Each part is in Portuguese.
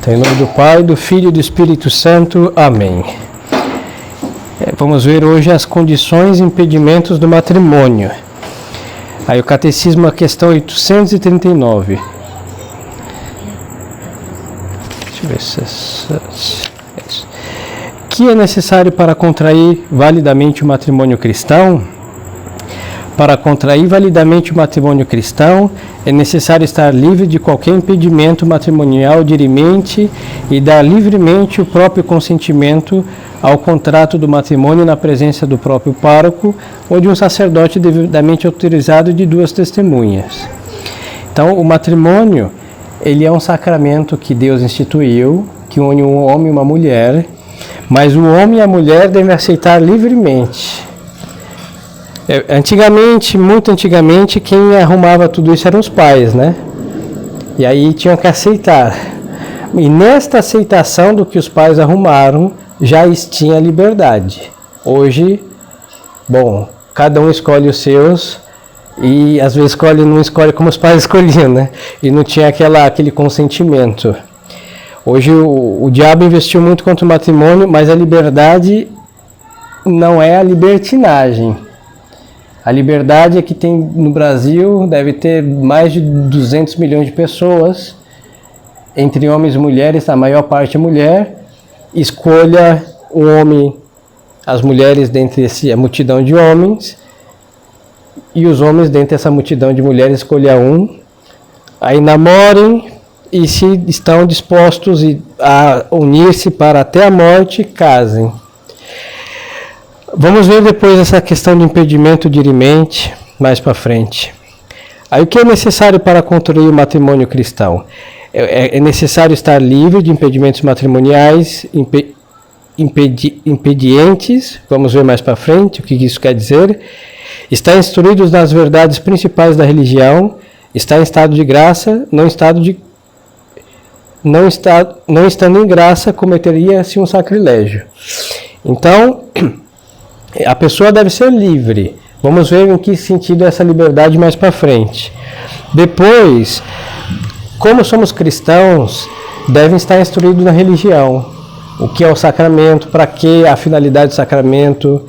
Em nome do Pai, do Filho e do Espírito Santo. Amém. Vamos ver hoje as condições e impedimentos do matrimônio. Aí o Catecismo, a questão 839. Deixa eu ver se isso. Que é necessário para contrair validamente o matrimônio cristão? Para contrair validamente o matrimônio cristão, é necessário estar livre de qualquer impedimento matrimonial dirimente e dar livremente o próprio consentimento ao contrato do matrimônio na presença do próprio pároco ou de um sacerdote devidamente autorizado de duas testemunhas. Então, o matrimônio, ele é um sacramento que Deus instituiu, que une um homem e uma mulher, mas o homem e a mulher devem aceitar livremente. Antigamente, muito antigamente, quem arrumava tudo isso eram os pais, né? E aí tinham que aceitar. E nesta aceitação do que os pais arrumaram, já tinha liberdade. Hoje, bom, cada um escolhe os seus e às vezes não escolhe como os pais escolhiam, né? E não tinha aquele consentimento. Hoje o diabo investiu muito contra o matrimônio, mas a liberdade não é a libertinagem. A liberdade é que tem no Brasil, deve ter mais de 200 milhões de pessoas, entre homens e mulheres, a maior parte é mulher. Escolha o homem, as mulheres dentre a multidão de homens, e os homens dentre essa multidão de mulheres escolha um. Aí namorem, e se estão dispostos a unir-se para até a morte, casem. Vamos ver depois essa questão do impedimento dirimente, mais para frente. Aí o que é necessário para contrair o matrimônio cristão? É necessário estar livre de impedimentos matrimoniais, impedientes, vamos ver mais para frente o que isso quer dizer. Estar instruídos nas verdades principais da religião, estar em estado de graça, não estando em graça, cometeria-se um sacrilégio. Então, a pessoa deve ser livre. Vamos ver em que sentido é essa liberdade mais para frente. Depois, como somos cristãos, devem estar instruídos na religião. O que é o sacramento, para que a finalidade do sacramento.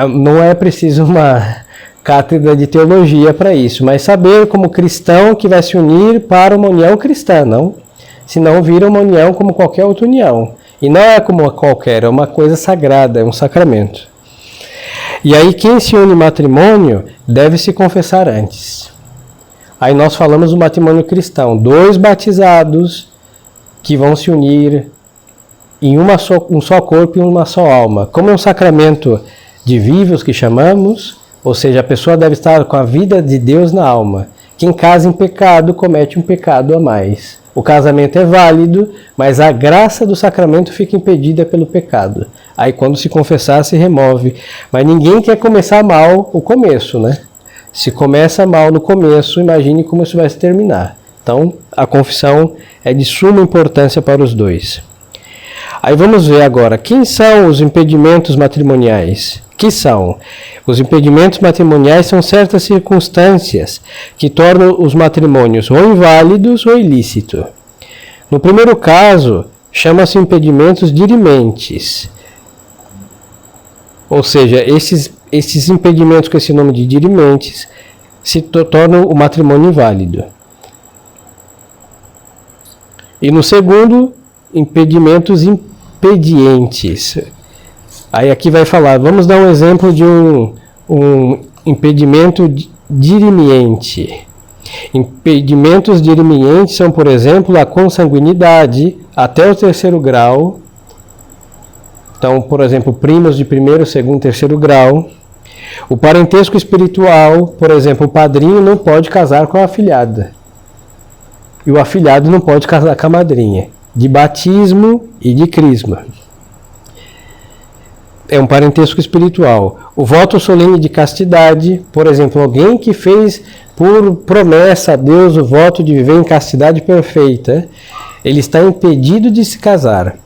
Não é preciso uma cátedra de teologia para isso, mas saber como cristão que vai se unir para uma união cristã, não? Senão vira uma união como qualquer outra união. E não é como qualquer, é uma coisa sagrada, é um sacramento. E aí quem se une em matrimônio deve se confessar antes. Aí nós falamos do matrimônio cristão, dois batizados que vão se unir em um só corpo e uma só alma. Como é um sacramento de vivos que chamamos, ou seja, a pessoa deve estar com a vida de Deus na alma. Quem casa em pecado comete um pecado a mais. O casamento é válido, mas a graça do sacramento fica impedida pelo pecado. Aí quando se confessar, se remove. Mas ninguém quer começar mal o começo, né? Se começa mal no começo, imagine como isso vai se terminar. Então, a confissão é de suma importância para os dois. Aí vamos ver agora, quem são os impedimentos matrimoniais? Que são? Os impedimentos matrimoniais são certas circunstâncias que tornam os matrimônios ou inválidos ou ilícitos. No primeiro caso, chama-se impedimentos dirimentes. Ou seja, esses impedimentos com esse nome de dirimentes se tornam o matrimônio inválido. E no segundo, impedimentos impedientes. Aí aqui vai falar, vamos dar um exemplo de um impedimento dirimiente. Impedimentos dirimientes são, por exemplo, a consanguinidade até o 3º grau. Então, por exemplo, primos de 1º, 2º, 3º grau. O parentesco espiritual, por exemplo, o padrinho não pode casar com a afilhada. E o afilhado não pode casar com a madrinha. De batismo e de crisma. É um parentesco espiritual. O voto solene de castidade, por exemplo, alguém que fez por promessa a Deus o voto de viver em castidade perfeita, ele está impedido de se casar.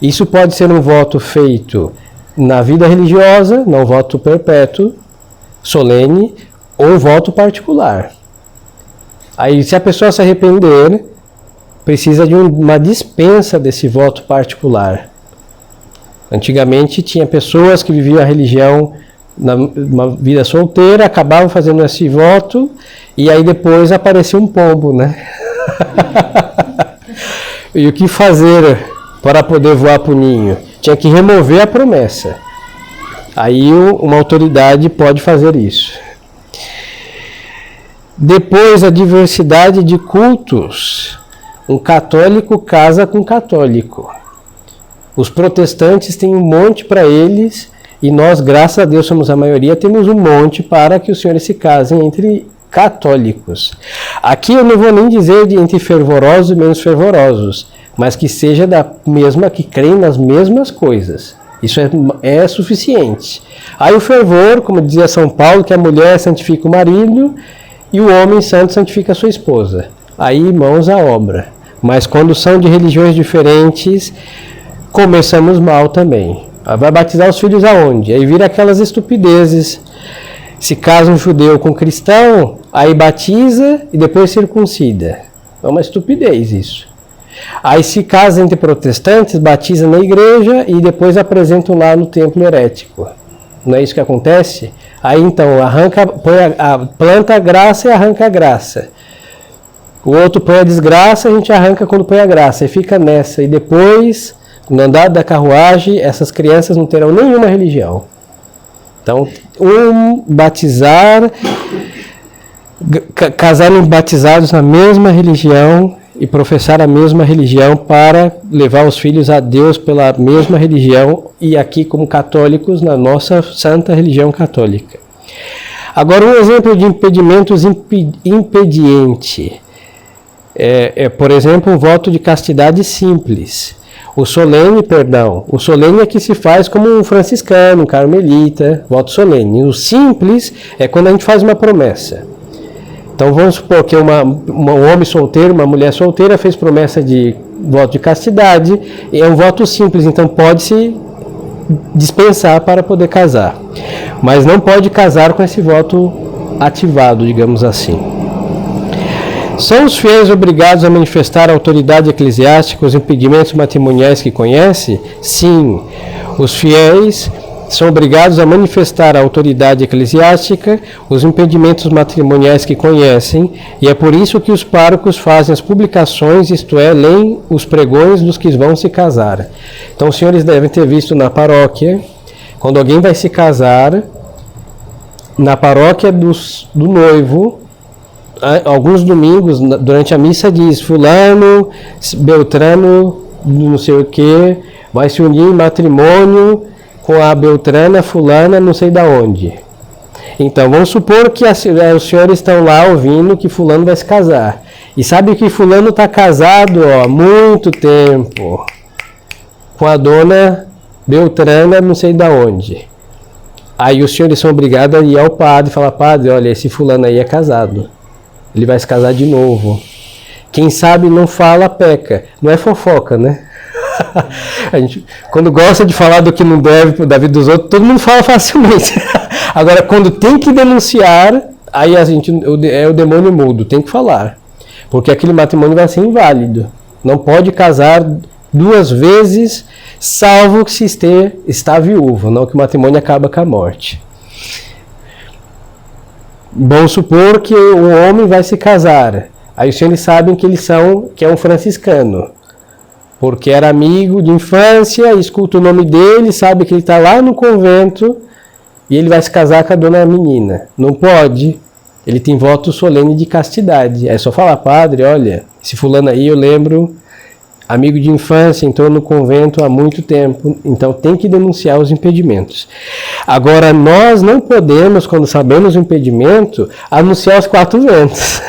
Isso pode ser um voto feito na vida religiosa, não voto perpétuo, solene, ou voto particular. Aí, se a pessoa se arrepender, precisa de uma dispensa desse voto particular. Antigamente tinha pessoas que viviam a religião numa vida solteira, acabavam fazendo esse voto, e aí depois aparecia um pombo, né? E o que fazer para poder voar para o ninho? Tinha que remover a promessa. Aí uma autoridade pode fazer isso. Depois, a diversidade de cultos. Um católico casa com católico. Os protestantes têm um monte para eles, e nós, graças a Deus, somos a maioria, temos um monte para que os senhores se casem entre católicos. Aqui eu não vou nem dizer entre fervorosos e menos fervorosos, mas que seja da mesma, que creem nas mesmas coisas. Isso é suficiente. Aí o fervor, como dizia São Paulo, que a mulher santifica o marido e o homem santo santifica a sua esposa. Aí, mãos à obra. Mas quando são de religiões diferentes, começamos mal também. Vai batizar os filhos aonde? Aí vira aquelas estupidezes. Se casa um judeu com cristão, aí batiza e depois circuncida. É uma estupidez isso. Aí se casa entre protestantes, batiza na igreja e depois apresentam lá no templo herético. Não é isso que acontece? Aí então planta a graça e arranca a graça. O outro põe a desgraça, a gente arranca quando põe a graça. E fica nessa. E depois, no andar da carruagem, essas crianças não terão nenhuma religião. Então, casarem batizados na mesma religião e professar a mesma religião para levar os filhos a Deus pela mesma religião, e aqui como católicos na nossa santa religião católica. Agora, um exemplo de impedimentos impediente por exemplo, um voto de castidade simples. O solene é que se faz como um franciscano, um carmelita, voto solene. O simples é quando a gente faz uma promessa. Então vamos supor que um homem solteiro, uma mulher solteira fez promessa de voto de castidade, e é um voto simples, então pode-se dispensar para poder casar. Mas não pode casar com esse voto ativado, digamos assim. São os fiéis obrigados a manifestar a autoridade eclesiástica os impedimentos matrimoniais que conhece? Sim, os fiéis são obrigados a manifestar a autoridade eclesiástica os impedimentos matrimoniais que conhecem, e é por isso que os párocos fazem as publicações, isto é, leem os pregões dos que vão se casar. Então os senhores devem ter visto na paróquia, quando alguém vai se casar, na paróquia do noivo, alguns domingos, durante a missa, diz: fulano, beltrano, não sei o que, vai se unir em matrimônio com a beltrana, fulana, não sei da onde. Então, vamos supor que os senhores estão lá ouvindo que fulano vai se casar. E sabe que fulano está casado há muito tempo com a dona beltrana, não sei da onde. Aí os senhores são obrigados a ir ao padre e falar: padre, olha, esse fulano aí é casado. Ele vai se casar de novo. Quem sabe não fala, peca. Não é fofoca, né? A gente, quando gosta de falar do que não deve da vida dos outros, todo mundo fala facilmente. Agora, quando tem que denunciar, aí é o demônio mudo, tem que falar. Porque aquele matrimônio vai ser inválido. Não pode casar 2 vezes, salvo que se está viúvo, não que o matrimônio acaba com a morte. Vamos supor que o homem vai se casar. Aí os senhores sabem que é um franciscano, porque era amigo de infância, escuta o nome dele, sabe que ele está lá no convento e ele vai se casar com a dona menina. Não pode. Ele tem voto solene de castidade. É só falar: padre, olha, esse fulano aí eu lembro, amigo de infância, entrou no convento há muito tempo, então tem que denunciar os impedimentos. Agora, nós não podemos, quando sabemos o impedimento, anunciar os 4 ventos,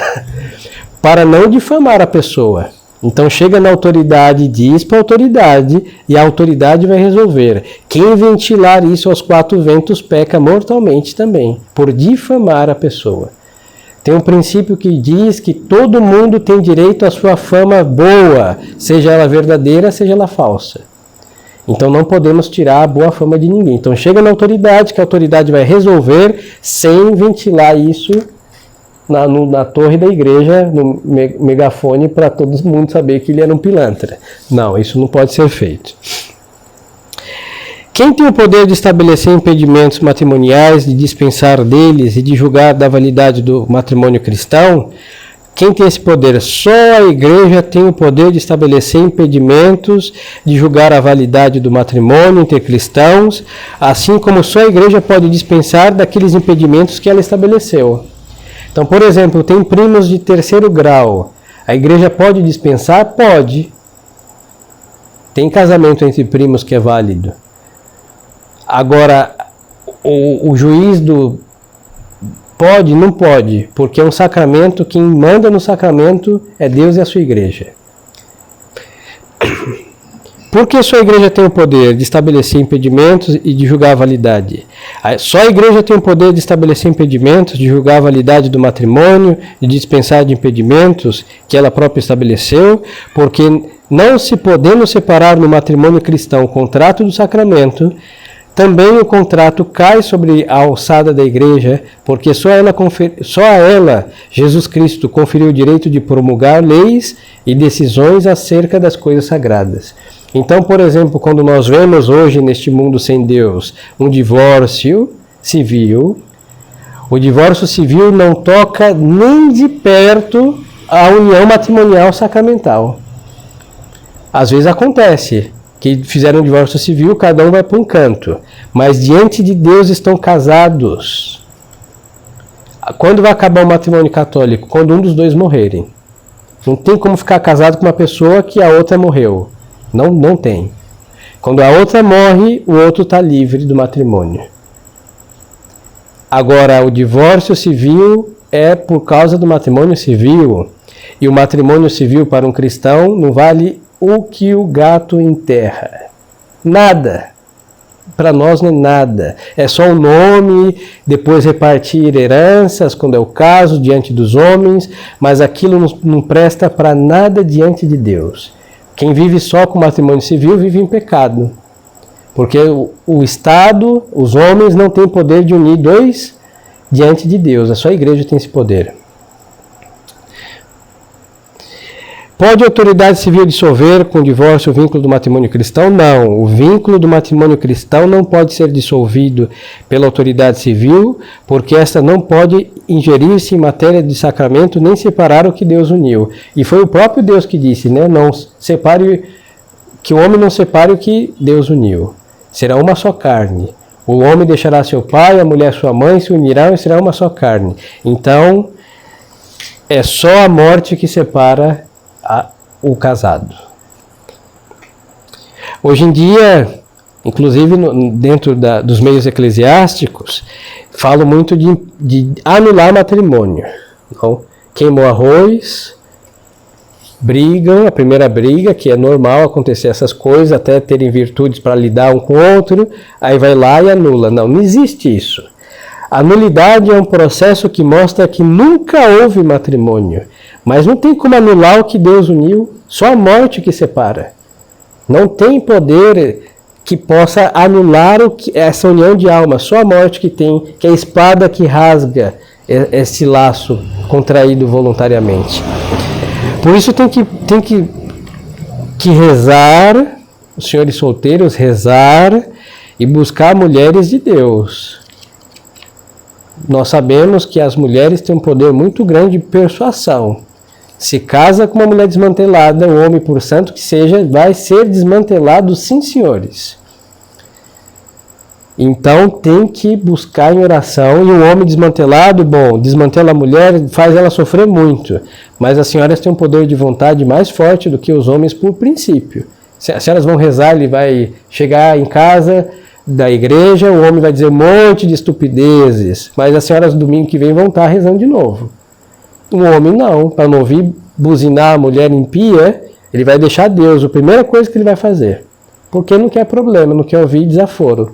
para não difamar a pessoa. Então chega na autoridade, diz para a autoridade, e a autoridade vai resolver. Quem ventilar isso aos 4 ventos peca mortalmente também, por difamar a pessoa. Tem um princípio que diz que todo mundo tem direito à sua fama boa, seja ela verdadeira, seja ela falsa. Então não podemos tirar a boa fama de ninguém. Então chega na autoridade, que a autoridade vai resolver sem ventilar isso na torre da igreja, no megafone, para todo mundo saber que ele era um pilantra. Não, isso não pode ser feito. Quem tem o poder de estabelecer impedimentos matrimoniais, de dispensar deles e de julgar da validade do matrimônio cristão? Quem tem esse poder? Só a igreja tem o poder de estabelecer impedimentos, de julgar a validade do matrimônio entre cristãos, assim como só a igreja pode dispensar daqueles impedimentos que ela estabeleceu. Então, por exemplo, tem primos de terceiro grau. A igreja pode dispensar? Pode. Tem casamento entre primos que é válido. Agora, o juiz do pode? Não pode, porque é um sacramento, quem manda no sacramento é Deus e a sua igreja. Por que só a igreja tem o poder de estabelecer impedimentos e de julgar a validade? Só a igreja tem o poder de estabelecer impedimentos, de julgar a validade do matrimônio, de dispensar de impedimentos que ela própria estabeleceu, porque não se podendo separar no matrimônio cristão o contrato do sacramento, também o contrato cai sobre a alçada da igreja, porque só a ela, Jesus Cristo, conferiu o direito de promulgar leis e decisões acerca das coisas sagradas. Então, por exemplo, quando nós vemos hoje neste mundo sem Deus um divórcio civil, o divórcio civil não toca nem de perto a união matrimonial sacramental. Às vezes acontece que fizeram um divórcio civil, cada um vai para um canto, mas diante de Deus estão casados. Quando vai acabar o matrimônio católico? Quando um dos dois morrerem. Não tem como ficar casado com uma pessoa que a outra morreu. Não tem. Quando a outra morre, o outro está livre do matrimônio. Agora, o divórcio civil é por causa do matrimônio civil. E o matrimônio civil para um cristão não vale o que o gato enterra. Nada. Para nós não é nada. É só um nome, depois repartir heranças, quando é o caso, diante dos homens, mas aquilo não presta para nada diante de Deus. Quem vive só com matrimônio civil vive em pecado. Porque o Estado, os homens não têm poder de unir dois diante de Deus. Só a igreja tem esse poder. Pode a autoridade civil dissolver com o divórcio o vínculo do matrimônio cristão? Não. O vínculo do matrimônio cristão não pode ser dissolvido pela autoridade civil, porque esta não pode ingerir-se em matéria de sacramento nem separar o que Deus uniu. E foi o próprio Deus que disse, né? Não separe, que o homem não separe o que Deus uniu. Será uma só carne. O homem deixará seu pai, a mulher sua mãe, se unirão e será uma só carne. Então, é só a morte que separa o casado. Hoje em dia, inclusive dentro dos meios eclesiásticos, falo muito de anular matrimônio. Então, queimou arroz, brigam, a primeira briga, que é normal acontecer essas coisas, até terem virtudes para lidar um com o outro, aí vai lá e anula. Não existe isso. A nulidade é um processo que mostra que nunca houve matrimônio. Mas não tem como anular o que Deus uniu, só a morte que separa. Não tem poder que possa anular essa união de alma, só a morte que tem, que é a espada que rasga esse laço contraído voluntariamente. Por isso tem que rezar, os senhores solteiros rezar e buscar mulheres de Deus. Nós sabemos que as mulheres têm um poder muito grande de persuasão. Se casa com uma mulher desmantelada, o homem, por santo que seja, vai ser desmantelado, sim, senhores. Então tem que buscar em oração, e o homem desmantelado, bom, desmantela a mulher, faz ela sofrer muito. Mas as senhoras têm um poder de vontade mais forte do que os homens por princípio. Se as senhoras vão rezar, ele vai chegar em casa da igreja, o homem vai dizer um monte de estupidezes, mas as senhoras domingo que vem vão estar rezando de novo. O homem não, para não ouvir buzinar a mulher impia, ele vai deixar Deus, a primeira coisa que ele vai fazer. Porque não quer problema, não quer ouvir desaforo.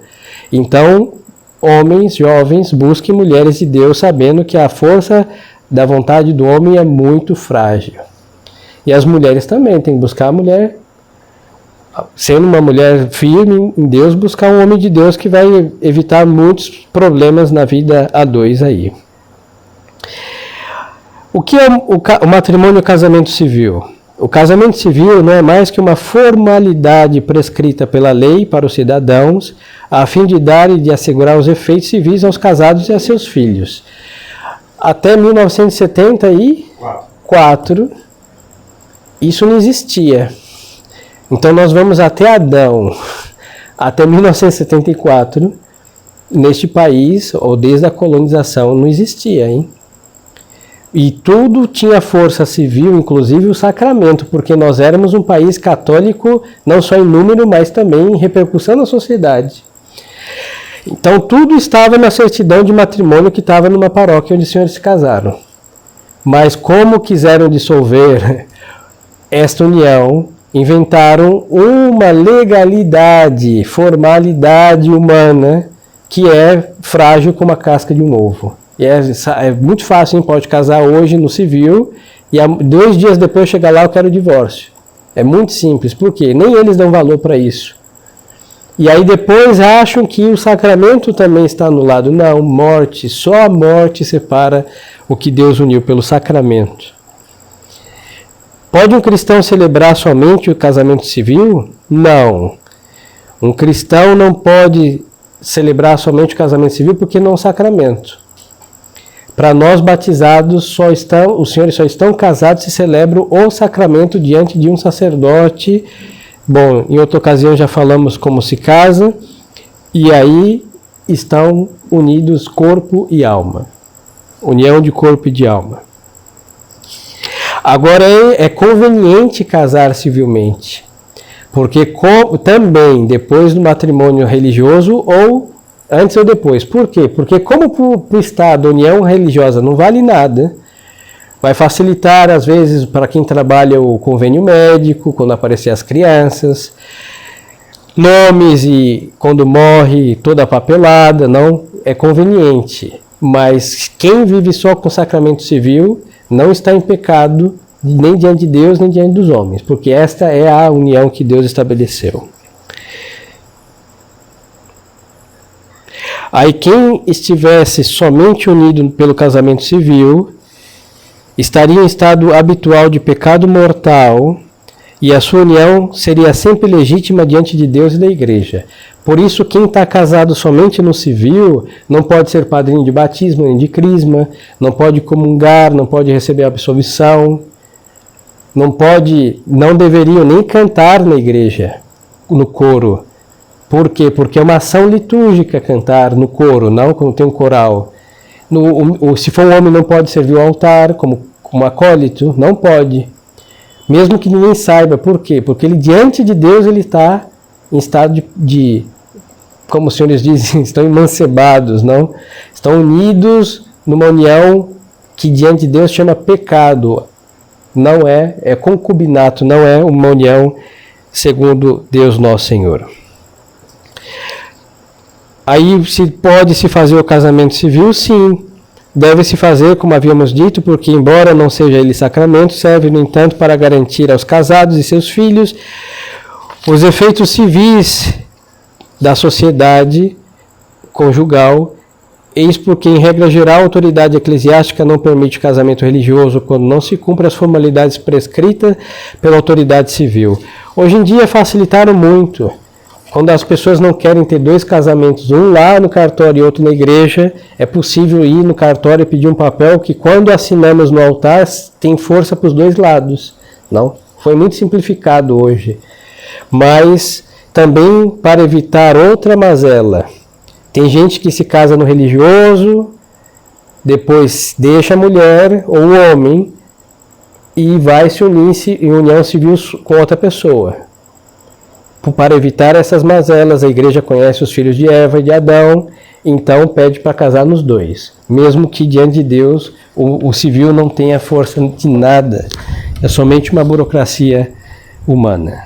Então, homens, jovens, busquem mulheres de Deus, sabendo que a força da vontade do homem é muito frágil. E as mulheres também, tem que buscar a mulher, sendo uma mulher firme em Deus, buscar um homem de Deus que vai evitar muitos problemas na vida a dois aí. O que é o matrimônio e o casamento civil? O casamento civil não é mais que uma formalidade prescrita pela lei para os cidadãos, a fim de dar e de assegurar os efeitos civis aos casados e a seus filhos. Até 1974, isso não existia. Então nós vamos até Adão, até 1974, neste país, ou desde a colonização, não existia, hein? E tudo tinha força civil, inclusive o sacramento, porque nós éramos um país católico, não só em número, mas também em repercussão na sociedade. Então tudo estava na certidão de matrimônio que estava numa paróquia onde os senhores se casaram. Mas como quiseram dissolver esta união, inventaram uma legalidade, formalidade humana, que é frágil como a casca de um ovo. E é muito fácil, hein? Pode casar hoje no civil e 2 dias depois chegar lá, eu quero o divórcio. É muito simples, por quê? Nem eles dão valor para isso. E aí depois acham que o sacramento também está anulado. Não, morte, só a morte separa o que Deus uniu pelo sacramento. Pode um cristão celebrar somente o casamento civil? Não. Um cristão não pode celebrar somente o casamento civil porque não é um sacramento. Para nós batizados, os senhores só estão casados se celebram o sacramento diante de um sacerdote. Bom, em outra ocasião já falamos como se casa, e aí estão unidos corpo e alma. União de corpo e de alma. Agora é conveniente casar civilmente, porque também depois do matrimônio religioso ou antes ou depois. Por quê? Porque como para o Estado a união religiosa não vale nada, vai facilitar às vezes para quem trabalha o convênio médico, quando aparecer as crianças, nomes e quando morre toda a papelada, não é conveniente. Mas quem vive só com sacramento civil não está em pecado nem diante de Deus, nem diante dos homens, porque esta é a união que Deus estabeleceu. Aí quem estivesse somente unido pelo casamento civil, estaria em estado habitual de pecado mortal, e a sua união seria sempre legítima diante de Deus e da igreja. Por isso, quem está casado somente no civil, não pode ser padrinho de batismo, nem de crisma, não pode comungar, não pode receber absolvição, não deveriam nem cantar na igreja, no coro. Por quê? Porque é uma ação litúrgica cantar no coro, não quando tem um coral. Se for um homem, não pode servir o altar como acólito, não pode. Mesmo que ninguém saiba. Por quê? Porque ele, diante de Deus, ele está em estado de como os senhores dizem, estão emancebados, não? Estão unidos numa união que diante de Deus chama pecado. Não é concubinato, não é uma união segundo Deus nosso Senhor. Aí pode-se fazer o casamento civil? Sim. Deve-se fazer, como havíamos dito, porque embora não seja ele sacramento, serve, no entanto, para garantir aos casados e seus filhos os efeitos civis da sociedade conjugal. Eis porque, em regra geral, a autoridade eclesiástica não permite casamento religioso quando não se cumpre as formalidades prescritas pela autoridade civil. Hoje em dia facilitaram muito. Quando as pessoas não querem ter 2 casamentos, um lá no cartório e outro na igreja, é possível ir no cartório e pedir um papel que, quando assinamos no altar, tem força para os 2 lados. Não? Foi muito simplificado hoje. Mas também para evitar outra mazela. Tem gente que se casa no religioso, depois deixa a mulher ou o homem e vai se unir em união civil com outra pessoa. Para evitar essas mazelas, a igreja conhece os filhos de Eva e de Adão, então pede para casar nos 2. Mesmo que diante de Deus o civil não tenha força de nada, é somente uma burocracia humana.